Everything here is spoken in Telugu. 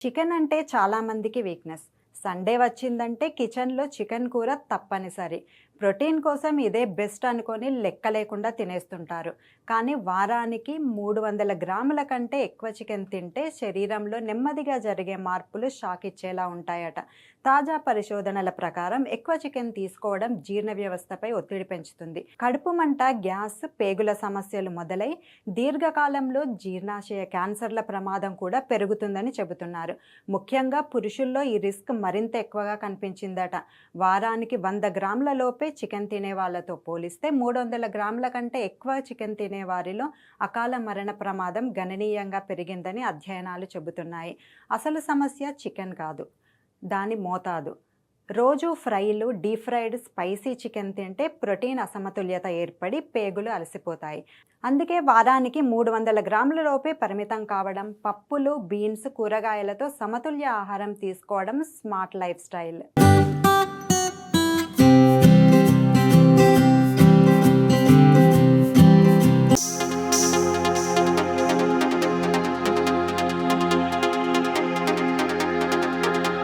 చికెన్ అంటే చాలామందికి వీక్నెస్. సండే వచ్చిందంటే కిచెన్‌లో చికెన్ కూర తప్పనిసరి. ప్రోటీన్ కోసం ఇదే బెస్ట్ అనుకొని లెక్క లేకుండా తినేస్తుంటారు. కానీ వారానికి 300 గ్రాముల కంటే ఎక్కువ చికెన్ తింటే శరీరంలో నెమ్మదిగా జరిగే మార్పులు షాక్ ఇచ్చేలా ఉంటాయట. తాజా పరిశోధనల ప్రకారం ఎక్కువ చికెన్ తీసుకోవడం జీర్ణ వ్యవస్థపై ఒత్తిడి పెంచుతుంది. కడుపు మంట, గ్యాస్, పేగుల సమస్యలు మొదలై దీర్ఘకాలంలో జీర్ణాశయ క్యాన్సర్ల ప్రమాదం కూడా పెరుగుతుందని చెబుతున్నారు. ముఖ్యంగా పురుషుల్లో ఈ రిస్క్ మరింత ఎక్కువగా కనిపించిందట. వారానికి 100 గ్రాముల లోపే చికెన్ తినే వాళ్ళతో పోలిస్తే 300 గ్రాముల కంటే ఎక్కువ చికెన్ తినే వారిలో అకాల మరణ ప్రమాదం గణనీయంగా పెరిగిందని అధ్యయనాలు చెబుతున్నాయి. అసలు సమస్య చికెన్ కాదు, దాని మోతాదు. రోజు ఫ్రైలు, డీప్ ఫ్రైడ్, స్పైసీ చికెన్ తింటే ప్రోటీన్ అసమతుల్యత ఏర్పడి పేగులు అలసిపోతాయి. అందుకే వారానికి 300 గ్రాముల లోపే పరిమితం కావడం, పప్పులు, బీన్స్, కూరగాయలతో సమతుల్య ఆహారం తీసుకోవడం స్మార్ట్ లైఫ్ స్టైల్.